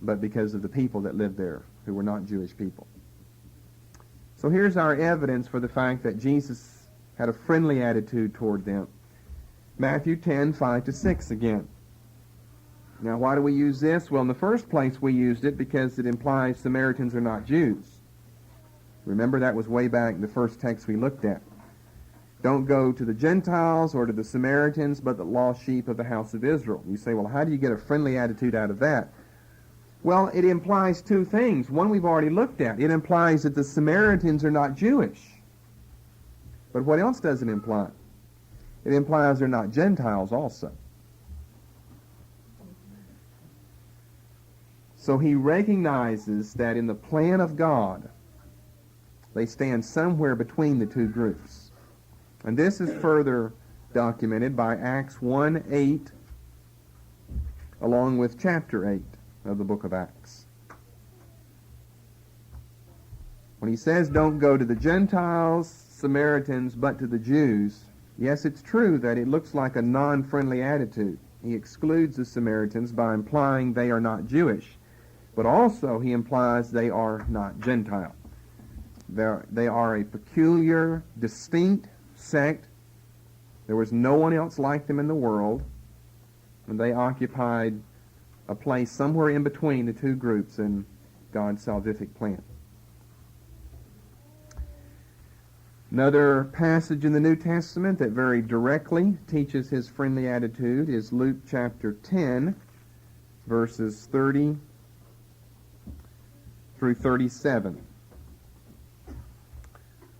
but because of the people that lived there who were not Jewish people. So here's our evidence for the fact that Jesus had a friendly attitude toward them. Matthew 10, 5-6 again. Now, why do we use this? Well, in the first place, we used it because it implies Samaritans are not Jews. Remember, that was way back in the first text we looked at. Don't go to the Gentiles or to the Samaritans, but the lost sheep of the house of Israel. You say, well, how do you get a friendly attitude out of that? Well, it implies two things. One we've already looked at. It implies that the Samaritans are not Jewish. But what else does it imply? It implies they're not Gentiles also. So he recognizes that in the plan of God, they stand somewhere between the two groups. And this is further documented by Acts 1:8, along with chapter 8 of the book of Acts. When he says, don't go to the Gentiles, Samaritans, but to the Jews, yes, it's true that it looks like a non-friendly attitude. He excludes the Samaritans by implying they are not Jewish, but also he implies they are not Gentile. They are a peculiar, distinct sect. There was no one else like them in the world, and they occupied a place somewhere in between the two groups in God's salvific plan. Another passage in the New Testament that very directly teaches his friendly attitude is Luke chapter 10, verses 30 through 37.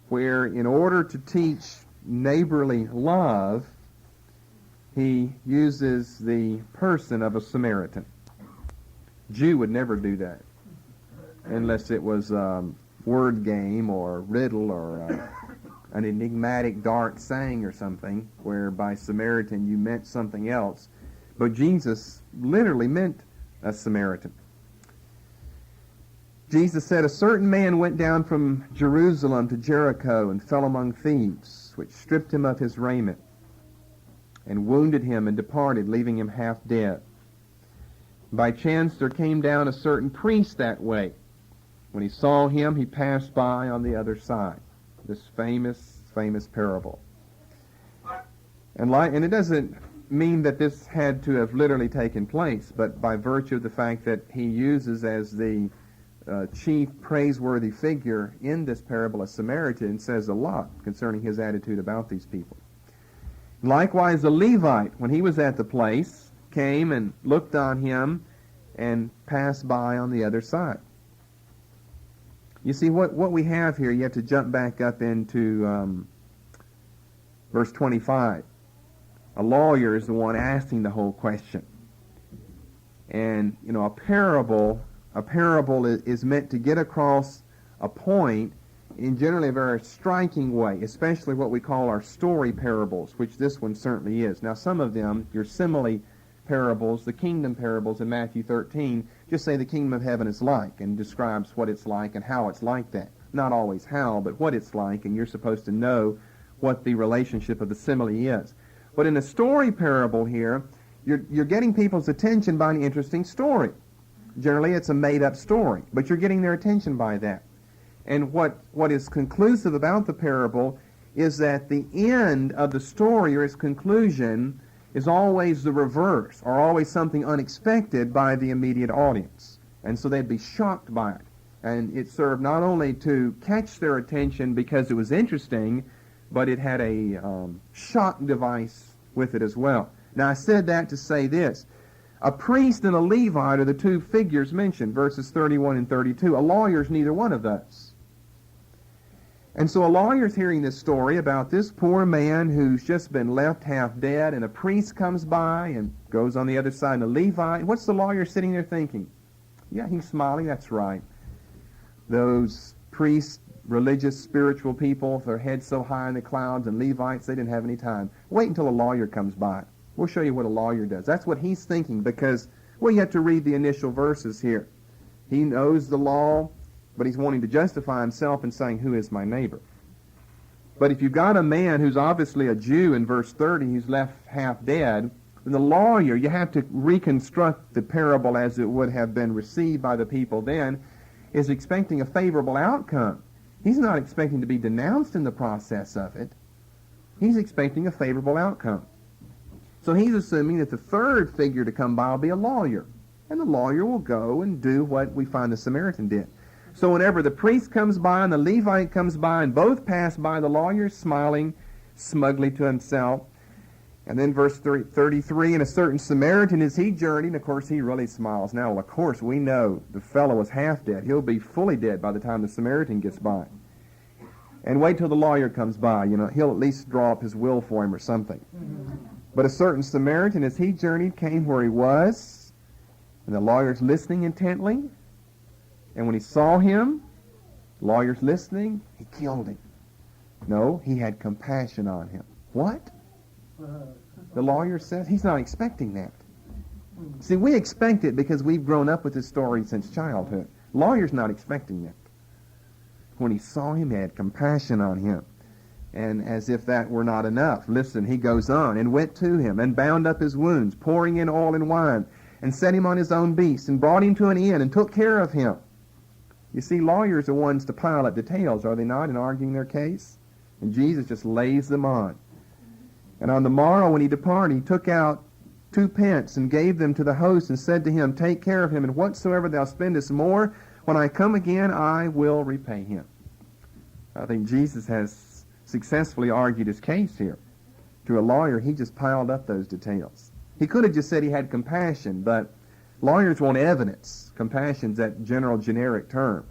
Where in order to teach neighborly love, he uses the person of a Samaritan. Jew would never do that unless it was a word game or riddle or an enigmatic dark saying or something, where by Samaritan you meant something else. But Jesus literally meant a Samaritan. Jesus said, a certain man went down from Jerusalem to Jericho and fell among thieves, which stripped him of his raiment and wounded him and departed, leaving him half dead. By chance there came down a certain priest that way. When he saw him, he passed by on the other side. This famous parable. And it doesn't mean that this had to have literally taken place, but by virtue of the fact that he uses as the chief praiseworthy figure in this parable a Samaritan, says a lot concerning his attitude about these people. Likewise, the Levite, when he was at the place, came and looked on him and passed by on the other side. You see, what we have here, you have to jump back up into verse 25. A lawyer is the one asking the whole question. And, a parable is meant to get across a point in generally a very striking way, especially what we call our story parables, which this one certainly is. Now, some of them, your simile parables, the kingdom parables in Matthew 13, just say the kingdom of heaven is like, and describes what it's like and how it's like that. Not always how, but what it's like, and you're supposed to know what the relationship of the simile is. But in a story parable here, you're getting people's attention by an interesting story. Generally, it's a made-up story, but you're getting their attention by that. And what is conclusive about the parable is that the end of the story or its conclusion is always the reverse, or always something unexpected by the immediate audience. And so they'd be shocked by it. And it served not only to catch their attention because it was interesting, but it had a shock device with it as well. Now, I said that to say this. A priest and a Levite are the two figures mentioned, verses 31 and 32. A lawyer's neither one of those. And so a lawyer's hearing this story about this poor man who's just been left half dead, and a priest comes by and goes on the other side, and a Levite. What's the lawyer sitting there thinking? Yeah, he's smiling, that's right. Those priests, religious, spiritual people, their heads so high in the clouds, and Levites, they didn't have any time. Wait until a lawyer comes by. We'll show you what a lawyer does. That's what he's thinking because, well, you have to read the initial verses here. He knows the law, but he's wanting to justify himself and saying, who is my neighbor? But if you've got a man who's obviously a Jew in verse 30, who's left half dead, then the lawyer, you have to reconstruct the parable as it would have been received by the people then, is expecting a favorable outcome. He's not expecting to be denounced in the process of it. He's expecting a favorable outcome. So he's assuming that the third figure to come by will be a lawyer. And the lawyer will go and do what we find the Samaritan did. So whenever the priest comes by and the Levite comes by and both pass by, the lawyer's smiling smugly to himself. And then verse 33, and a certain Samaritan as he journeyed, and of course he really smiles now. Well, of course we know the fellow was half dead. He'll be fully dead by the time the Samaritan gets by. And wait till the lawyer comes by. You know, he'll at least draw up his will for him or something. But a certain Samaritan as he journeyed came where he was, and the lawyer's listening intently. And when he saw him, the lawyer's listening, he killed him. No, he had compassion on him. What? The lawyer says he's not expecting that. See, we expect it because we've grown up with this story since childhood. Lawyer's not expecting that. When he saw him, he had compassion on him. And as if that were not enough, listen, he goes on, and went to him, and bound up his wounds, pouring in oil and wine, and set him on his own beast, and brought him to an inn, and took care of him. You see, lawyers are ones to pile up details, are they not, in arguing their case? And Jesus just lays them on. And on the morrow when he departed, he took out 2 pence, and gave them to the host, and said to him, take care of him, and whatsoever thou spendest more, when I come again, I will repay him. I think Jesus has successfully argued his case here. To a lawyer, he just piled up those details. He could have just said he had compassion, but lawyers want evidence. Compassion's that general generic term.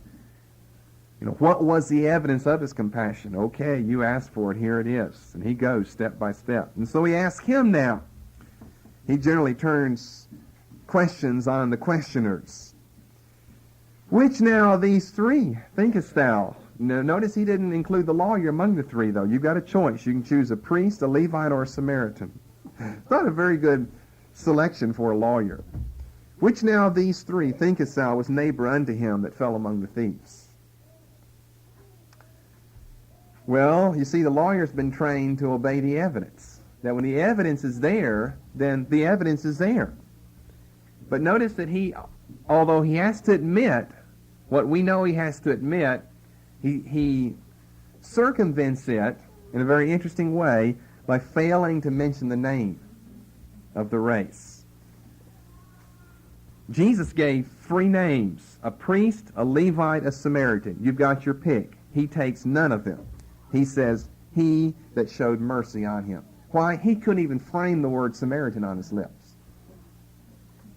You know, what was the evidence of his compassion? Okay, you asked for it, here it is. And he goes step by step. And so he asks him now. He generally turns questions on the questioners. Which now of these 3 thinkest thou? Now, notice he didn't include the lawyer among the 3, though. You've got a choice. You can choose a priest, a Levite, or a Samaritan. It's not a very good selection for a lawyer. Which now of these 3 thinkest thou was neighbor unto him that fell among the thieves? Well, you see, the lawyer's been trained to obey the evidence. That when the evidence is there, then the evidence is there. But notice that he, although he has to admit what we know he has to admit, he circumvents it in a very interesting way by failing to mention the name of the race. Jesus gave 3 names, a priest, a Levite, a Samaritan. You've got your pick. He takes none of them. He says, he that showed mercy on him. Why? He couldn't even frame the word Samaritan on his lips.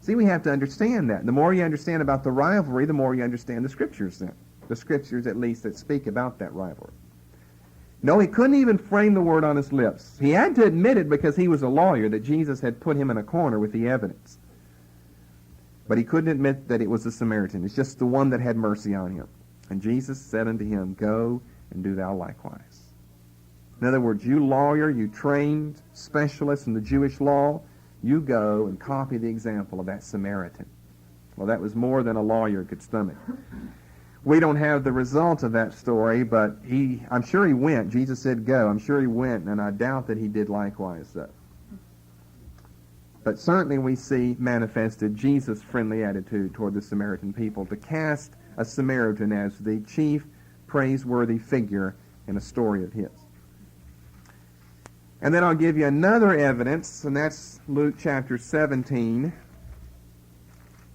See, we have to understand that. The more you understand about the rivalry, the more you understand the Scriptures then. The Scriptures, at least, that speak about that rivalry. No, he couldn't even frame the word on his lips. He had to admit it because he was a lawyer, that Jesus had put him in a corner with the evidence. But he couldn't admit that it was the Samaritan. It's just the one that had mercy on him. And Jesus said unto him, go and do thou likewise. In other words, you lawyer, you trained specialist in the Jewish law, you go and copy the example of that Samaritan. Well, that was more than a lawyer could stomach. We don't have the result of that story, but I'm sure he went. Jesus said go. I'm sure he went, and I doubt that he did likewise, though. But certainly we see manifested Jesus' friendly attitude toward the Samaritan people to cast a Samaritan as the chief praiseworthy figure in a story of his. And then I'll give you another evidence, and that's Luke chapter 17.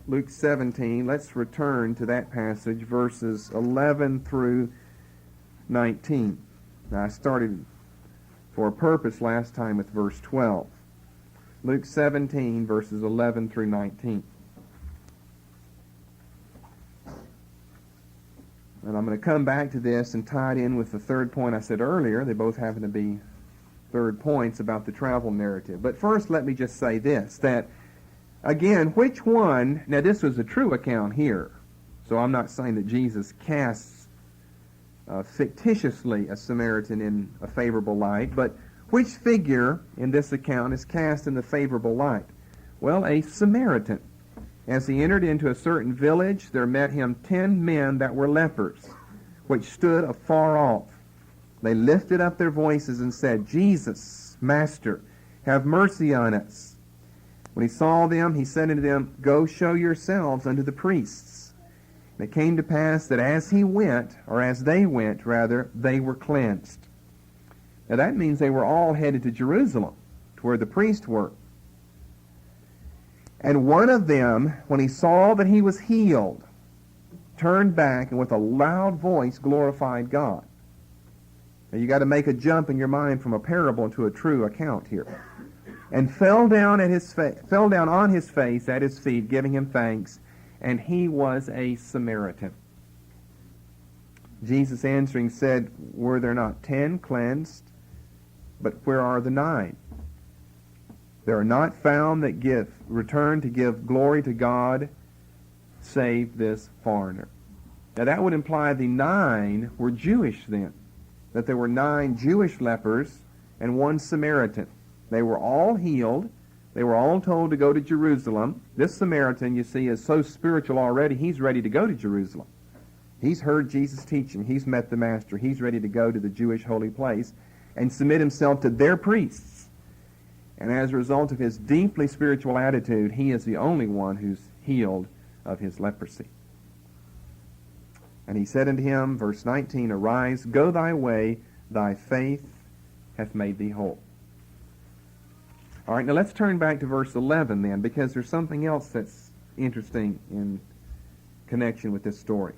Luke 17, let's return to that passage, verses 11 through 19. Now, I started for a purpose last time with verse 12. Luke 17, verses 11 through 19. And I'm going to come back to this and tie it in with the third point I said earlier. They both happen to be third points about the travel narrative. But first, let me just say this, that, again, which one, now this was a true account here, so I'm not saying that Jesus casts fictitiously a Samaritan in a favorable light, but Which figure in this account is cast in the favorable light? Well, a Samaritan. As he entered into a certain village, there met him 10 men that were lepers, which stood afar off. They lifted up their voices and said, Jesus, Master, have mercy on us. When he saw them, he said unto them, Go show yourselves unto the priests. And it came to pass that as he went, or as they went, rather, they were cleansed. Now that means they were all headed to Jerusalem, to where the priests were. And one of them, when he saw that he was healed, turned back and with a loud voice glorified God. Now you got to make a jump in your mind from a parable to a true account here. And fell down on his face at his feet, giving him thanks, and he was a Samaritan. Jesus answering said, Were there not 10 cleansed? But where are the 9? There are not found that return to give glory to God, save this foreigner. Now that would imply the 9 were Jewish then, that there were 9 Jewish lepers and 1 Samaritan. They were all healed. They were all told to go to Jerusalem. This Samaritan, you see, is so spiritual already, he's ready to go to Jerusalem. He's heard Jesus teaching. He's met the Master. He's ready to go to the Jewish holy place and submit himself to their priests. And as a result of his deeply spiritual attitude, he is the only one who's healed of his leprosy. And he said unto him, verse 19, Arise, go thy way, thy faith hath made thee whole. All right, now let's turn back to verse 11 then, because there's something else that's interesting in connection with this story.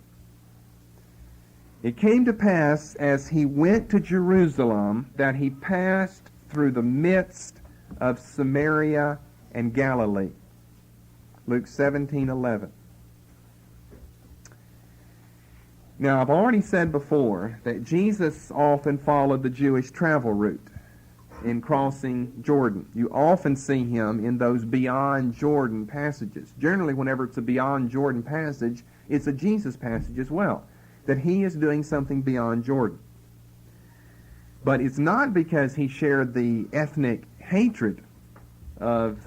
It came to pass, as he went to Jerusalem, that he passed through the midst of Samaria and Galilee. Luke 17:11. Now, I've already said before that Jesus often followed the Jewish travel route in crossing Jordan. You often see him in those beyond Jordan passages. Generally, whenever it's a beyond Jordan passage, it's a Jesus passage as well, that he is doing something beyond Jordan. But it's not because he shared the ethnic hatred of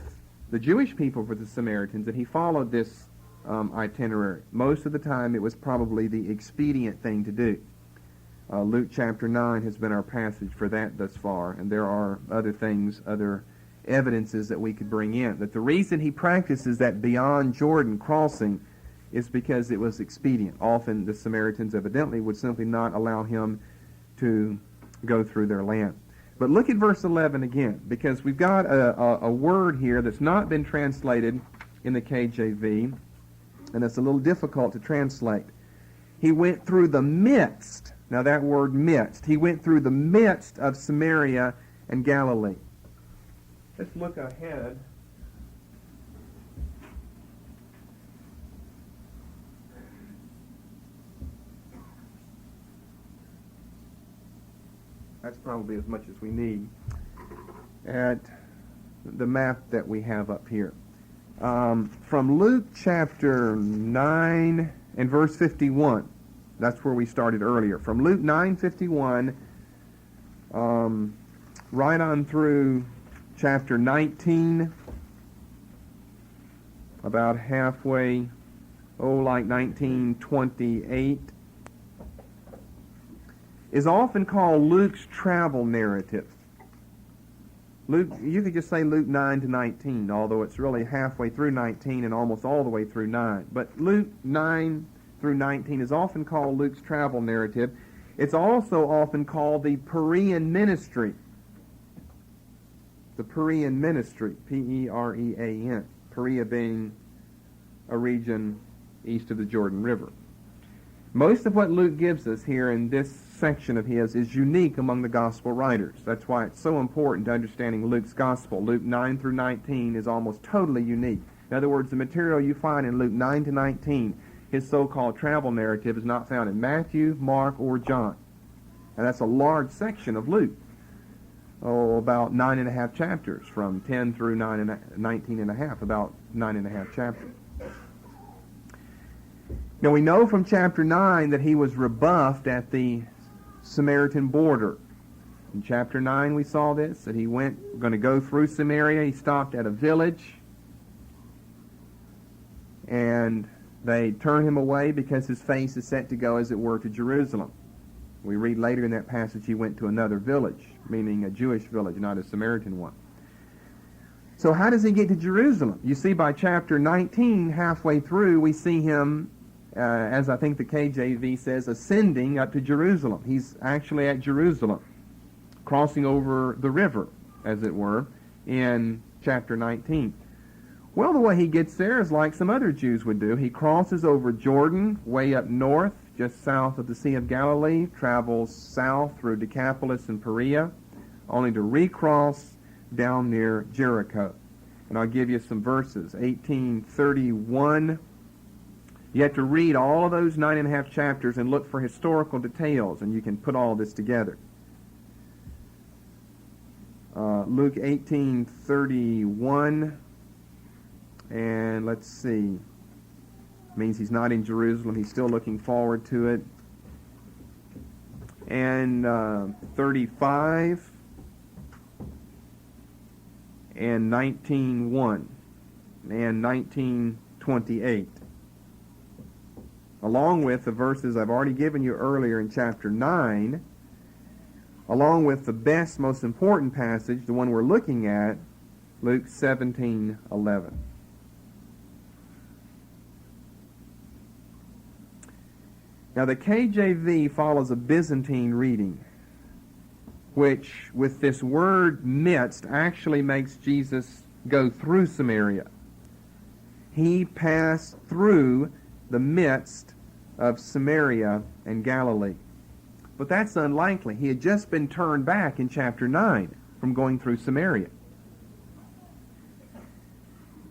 the Jewish people for the Samaritans that he followed this itinerary. Most of the time it was probably the expedient thing to do. Luke chapter 9 has been our passage for that thus far, and there are other things, other evidences that we could bring in. That the reason he practices that beyond Jordan crossing is because it was expedient. Often the Samaritans evidently would simply not allow him to go through their land. But look at verse 11 again, because we've got a word here that's not been translated in the KJV, and it's a little difficult to translate. He went through the midst. Now that word midst. He went through the midst of Samaria and Galilee. Let's look ahead. That's probably as much as we need at the map that we have up here. From Luke chapter 9 and verse 51. That's where we started earlier. From Luke 9:51, right on through chapter 19, about halfway, like 1928, is often called Luke's travel narrative. Luke, you could just say Luke 9 to 19, although it's really halfway through 19 and almost all the way through 9. But Luke 9 through 19 is often called Luke's travel narrative. It's also often called the Perean ministry. The Perean ministry, P-E-R-E-A-N. Perea being a region east of the Jordan River. Most of what Luke gives us here in this section of his is unique among the gospel writers. That's why it's so important to understanding Luke's gospel. Luke 9 through 19 is almost totally unique. In other words, the material you find in Luke 9 to 19, his so-called travel narrative, is not found in Matthew, Mark, or John. And that's a large section of Luke. About 9.5 chapters, from 10 through 19.5, about 9.5 chapters. Now we know from chapter 9 that he was rebuffed at the Samaritan border. In chapter 9 we saw this, that he going to go through Samaria. He stopped at a village, and they turn him away because his face is set to go, as it were, to Jerusalem. We read later in that passage he went to another village, meaning a Jewish village, not a Samaritan one. So how does he get to Jerusalem? You see, by chapter 19, halfway through, we see him, as I think the KJV says, ascending up to Jerusalem. He's actually at Jerusalem, crossing over the river, as it were, in chapter 19. Well, the way he gets there is like some other Jews would do. He crosses over Jordan, way up north, just south of the Sea of Galilee, travels south through Decapolis and Perea, only to recross down near Jericho. And I'll give you some verses. 18:31. You have to read all of those 9.5 chapters and look for historical details, and you can put all this together. Luke 18:31, and let's see. Means he's not in Jerusalem. He's still looking forward to it. And 35 and 19:1 and 19:28. Along with the verses I've already given you earlier in chapter 9, along with the best, most important passage, the one we're looking at, Luke 17:11. Now the KJV follows a Byzantine reading, which with this word midst actually makes Jesus go through Samaria. He passed through the midst of Samaria and Galilee. But that's unlikely. He had just been turned back in chapter 9 from going through Samaria.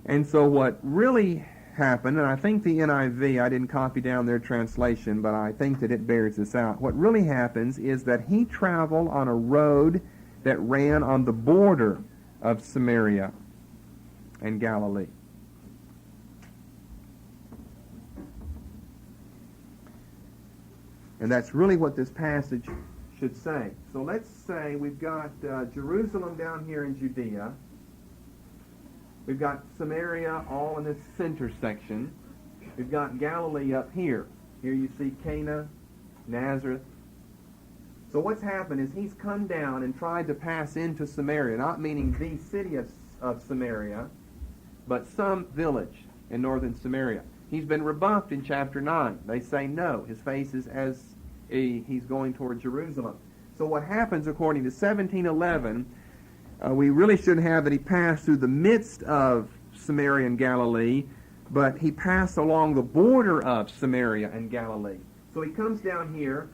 And so what really happened, and I think the NIV, I didn't copy down their translation, but I think that it bears this out. What really happens is that he traveled on a road that ran on the border of Samaria and Galilee. And that's really what this passage should say. So let's say we've got Jerusalem down here in Judea. We've got Samaria all in this center section. We've got Galilee up here. Here you see Cana, Nazareth. So what's happened is he's come down and tried to pass into Samaria, not meaning the city of Samaria, but some village in northern Samaria. He's been rebuffed in chapter 9. They say no. His face is as he's going toward Jerusalem. So what happens, according to 17:11, we really should have that he passed through the midst of Samaria and Galilee, but he passed along the border of Samaria and Galilee. So he comes down here.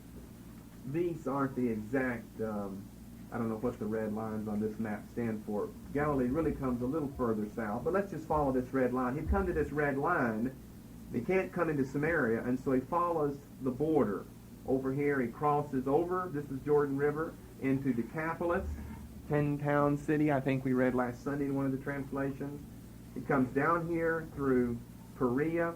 These aren't the exact, I don't know what the red lines on this map stand for. Galilee really comes a little further south, but let's just follow this red line. He'd come to this red line. He can't come into Samaria, and so he follows the border. Over here he crosses over, this is Jordan River, into Decapolis, 10-town city, I think we read last Sunday in one of the translations. He comes down here through Perea,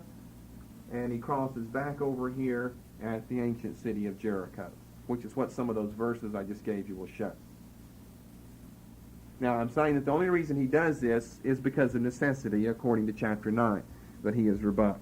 and he crosses back over here at the ancient city of Jericho, which is what some of those verses I just gave you will show. Now, I'm saying that the only reason he does this is because of necessity, according to chapter 9, that he is rebuffed.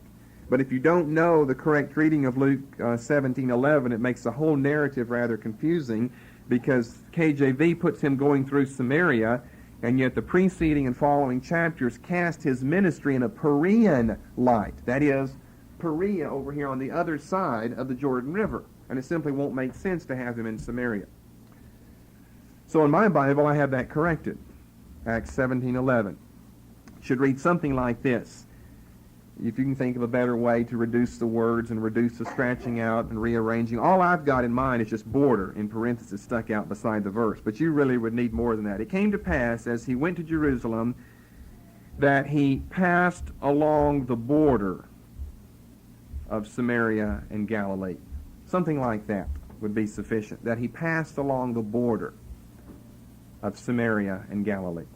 But if you don't know the correct reading of Luke 17:11, it makes the whole narrative rather confusing, because KJV puts him going through Samaria, and yet the preceding and following chapters cast his ministry in a Perean light. That is, Perea over here on the other side of the Jordan River. And it simply won't make sense to have him in Samaria. So in my Bible, I have that corrected. Acts 17:11. Should read something like this. If you can think of a better way to reduce the words and reduce the scratching out and rearranging. All I've got in mind is just border in parentheses stuck out beside the verse. But you really would need more than that. It came to pass, as he went to Jerusalem, that he passed along the border of Samaria and Galilee. Something like that would be sufficient. That he passed along the border of Samaria and Galilee.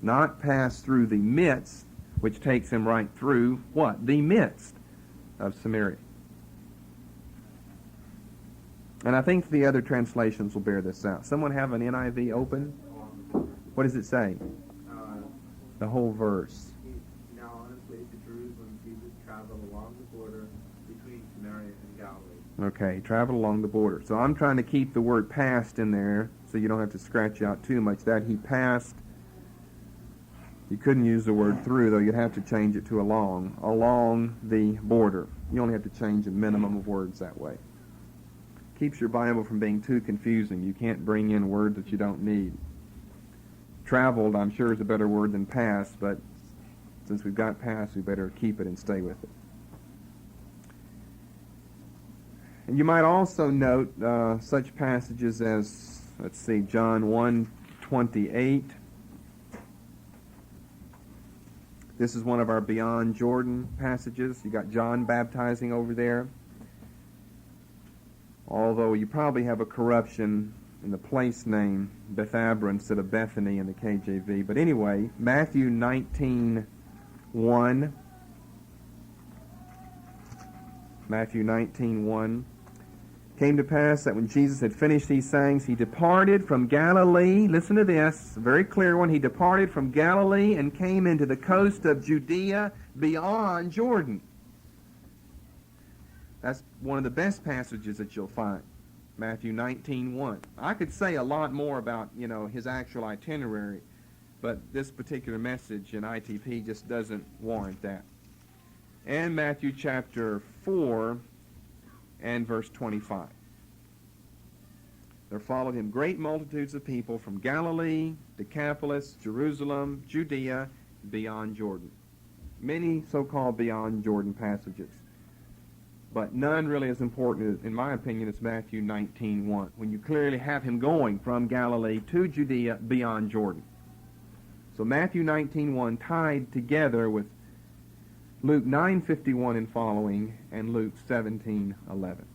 Not passed through the midst, which takes him right through what? The midst of Samaria. And I think the other translations will bear this out. Someone have an NIV open? What does it say? The whole verse. Now on his way to Jerusalem, Jesus traveled along the border between Samaria and Galilee. Okay, traveled along the border. So I'm trying to keep the word passed in there so you don't have to scratch out too much. That he passed, you couldn't use the word through, though you'd have to change it to along the border. You only have to change a minimum of words that way. Keeps your Bible from being too confusing. You can't bring in words that you don't need. Traveled, I'm sure, is a better word than passed, but since we've got passed, we better keep it and stay with it. And you might also note such passages as, let's see, John 1:28. This is one of our Beyond Jordan passages. You got John baptizing over there. Although you probably have a corruption in the place name, Bethabara instead of Bethany in the KJV. But anyway, Matthew 19:1. Matthew 19:1. Came to pass that when Jesus had finished these sayings, he departed from Galilee. Listen to this, a very clear one. He departed from Galilee and came into the coast of Judea beyond Jordan. That's one of the best passages that you'll find. Matthew 19:1. I could say a lot more about, his actual itinerary, but this particular message in ITP just doesn't warrant that. And Matthew chapter 4 and verse 25. There followed him great multitudes of people from Galilee, Decapolis, Jerusalem, Judea, beyond Jordan. Many so-called beyond Jordan passages. But none really as important, in my opinion, as Matthew 19:1, when you clearly have him going from Galilee to Judea beyond Jordan. So Matthew 19:1 tied together with Luke 9:51 and following and Luke 17:11.